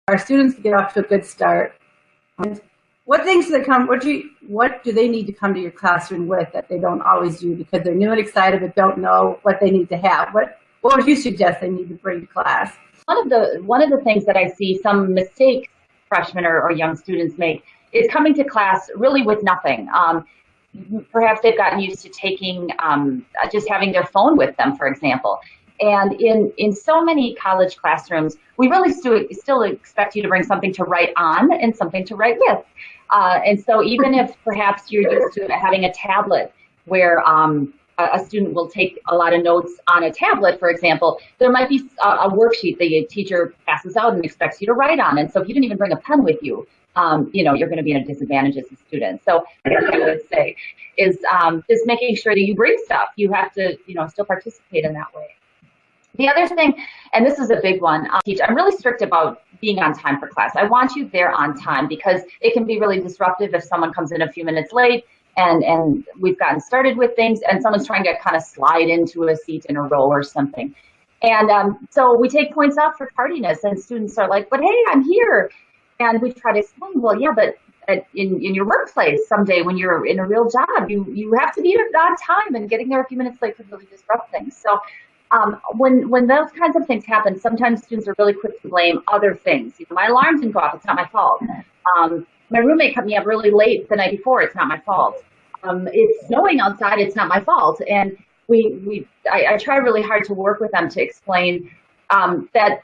our students to get off to a good start. And what things do they come? What do they need to come to your classroom with that they don't always do because they're new and excited but don't know what they need to have? What would you suggest they need to bring to class? One of the things that I see some mistakes freshmen or young students make is coming to class really with nothing. Perhaps they've gotten used to taking just having their phone with them, for example. And in so many college classrooms, we really still expect you to bring something to write on and something to write with. And so even if perhaps you're used to having a tablet where a student will take a lot of notes on a tablet, for example, there might be a worksheet the teacher passes out and expects you to write on. And so if you didn't even bring a pen with you, you're going to be at a disadvantage as a student. So what I would say is just making sure that you bring stuff. You have to, still participate in that way. The other thing, and this is a big one, I'm really strict about being on time for class. I want you there on time because it can be really disruptive if someone comes in a few minutes late and we've gotten started with things and someone's trying to kind of slide into a seat in a row or something. And so we take points off for tardiness and students are like, but hey, I'm here. And we try to explain, well, yeah, but in your workplace someday when you're in a real job, you have to be on time, and getting there a few minutes late could really disrupt things. So when those kinds of things happen, sometimes students are really quick to blame other things. My alarm didn't go off, it's not my fault. My roommate cut me up really late the night before, it's not my fault. It's snowing outside, it's not my fault. And I try really hard to work with them to explain that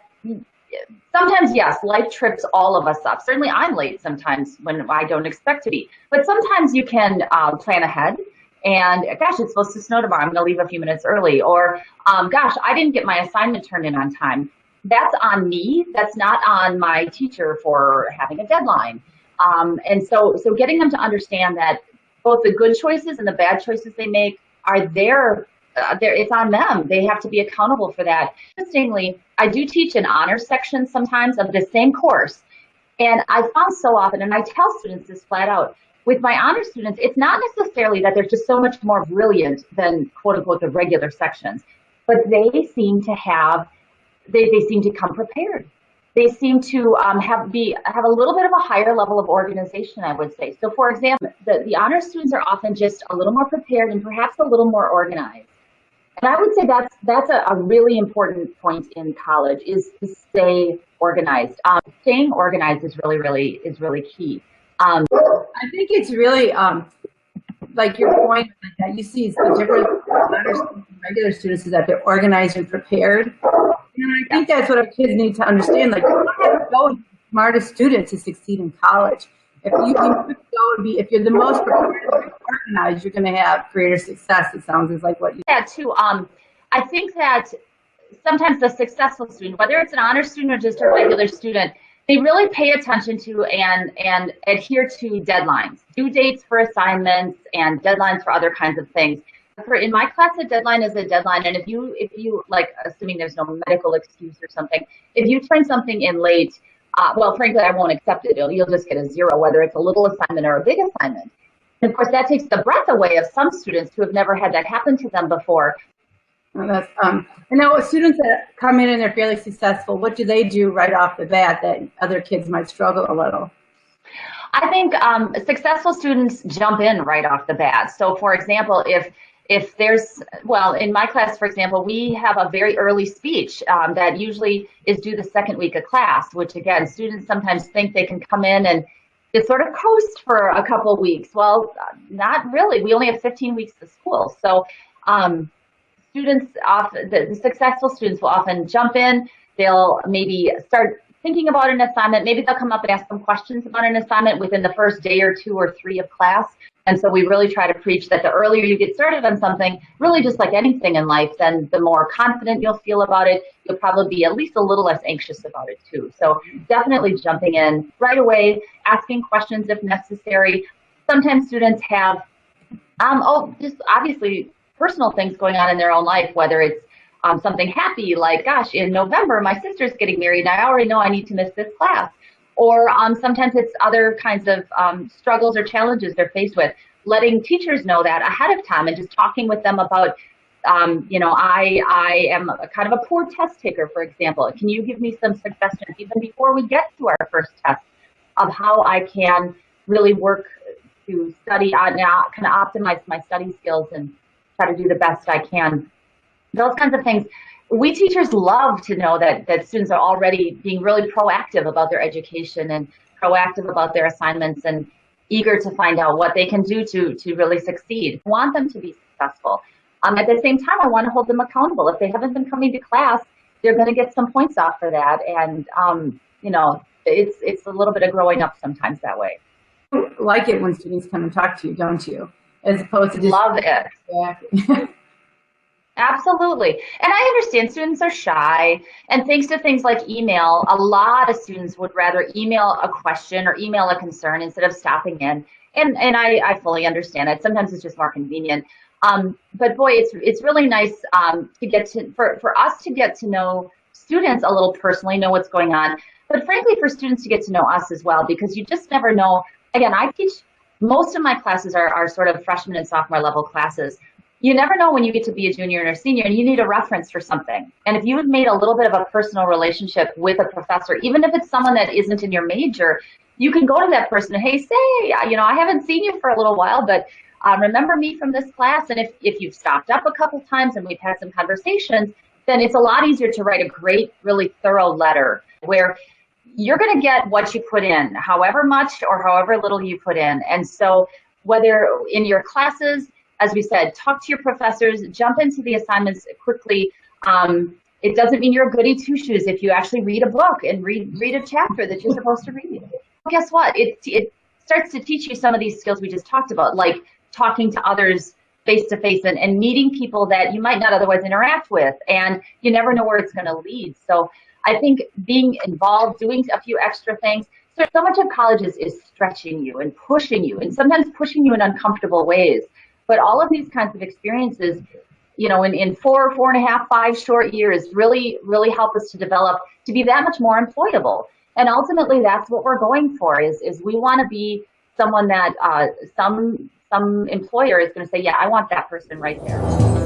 sometimes, yes, life trips all of us up. Certainly I'm late sometimes when I don't expect to be. But sometimes you can plan ahead. And gosh, it's supposed to snow tomorrow, I'm going to leave a few minutes early. Or gosh, I didn't get my assignment turned in on time. That's on me. That's not on my teacher for having a deadline. And so getting them to understand that both the good choices and the bad choices they make are it's on them. They have to be accountable for that. Interestingly, I do teach an honors section sometimes of the same course. And I found so often, and I tell students this flat out, with my honors students, it's not necessarily that they're just so much more brilliant than quote unquote the regular sections, but they seem to come prepared. They seem to have a little bit of a higher level of organization, I would say. So for example, the honors students are often just a little more prepared and perhaps a little more organized. And I would say that's a really important point in college, is to stay organized. Staying organized is really key. I think it's really like your point that you see is the difference between regular students is that they're organized and prepared. And I think that's what our kids need to understand. Like, you don't have to go and be the smartest student to succeed in college. If you're the most prepared and organized, you're going to have greater success. It sounds like what you said too. I think that sometimes the successful student, whether it's an honor student or just a regular student, they really pay attention to and adhere to deadlines, due dates for assignments and deadlines for other kinds of things. In my class, a deadline is a deadline, and if you like, assuming there's no medical excuse or something, if you turn something in late, well, frankly, I won't accept it. You'll just get a 0, whether it's a little assignment or a big assignment. And of course, that takes the breath away of some students who have never had that happen to them before. Well, and now students that come in and they're fairly successful, what do they do right off the bat that other kids might struggle a little? I think successful students jump in right off the bat. So for example, if there's, well, in my class, for example, we have a very early speech that usually is due the second week of class, which again, students sometimes think they can come in and just sort of coast for a couple of weeks. Well, not really. We only have 15 weeks of school. So students, the successful students will often jump in. They'll maybe start thinking about an assignment. Maybe they'll come up and ask some questions about an assignment within the first day or 2 or 3 of class. And so we really try to preach that the earlier you get started on something, really just like anything in life, then the more confident you'll feel about it. You'll probably be at least a little less anxious about it too. So definitely jumping in right away, asking questions if necessary. Sometimes students have, just obviously personal things going on in their own life, whether it's something happy, like, gosh, in November, my sister's getting married, and I already know I need to miss this class. Or sometimes it's other kinds of struggles or challenges they're faced with. Letting teachers know that ahead of time and just talking with them about You know, I am a kind of a poor test taker, for example. Can you give me some suggestions even before we get to our first test of how I can really work to study now, kind of optimize my study skills and try to do the best I can. Those kinds of things. We teachers love to know that students are already being really proactive about their education and proactive about their assignments and eager to find out what they can do to really succeed. I want them to be successful. At the same time, I want to hold them accountable. If they haven't been coming to class, they're going to get some points off for that. And, you know, it's a little bit of growing up sometimes that way. Like it when students come and talk to you, don't you? As opposed to just love it. Absolutely. And I understand students are shy, and thanks to things like email, a lot of students would rather email a question or email a concern instead of stopping in. And I fully understand it. Sometimes it's just more convenient. But boy, it's really nice to get to for us to get to know students a little personally, know what's going on, but frankly for students to get to know us as well, because you just never know. Again, I teach, most of my classes are sort of freshman and sophomore level classes. You never know when you get to be a junior or a senior and you need a reference for something. And if you have made a little bit of a personal relationship with a professor, even if it's someone that isn't in your major, you can go to that person and, hey, say, you know, I haven't seen you for a little while, but remember me from this class? And if you've stopped up a couple times and we've had some conversations, then it's a lot easier to write a great, really thorough letter where you're going to get what you put in, however much or however little you put in. And so whether in your classes, as we said, talk to your professors, jump into the assignments quickly. It doesn't mean you're a goody two-shoes if you actually read a book and read a chapter that you're supposed to read. Well, guess what? It starts to teach you some of these skills we just talked about, like talking to others face-to-face and meeting people that you might not otherwise interact with, and you never know where it's going to lead. So I think being involved, doing a few extra things, so much of college is stretching you and pushing you, and sometimes pushing you in uncomfortable ways. But all of these kinds of experiences, you know, in 4.5, 5 short years really, really help us to develop, to be that much more employable. And ultimately, that's what we're going for, is we want to be someone that some employer is going to say, yeah, I want that person right there.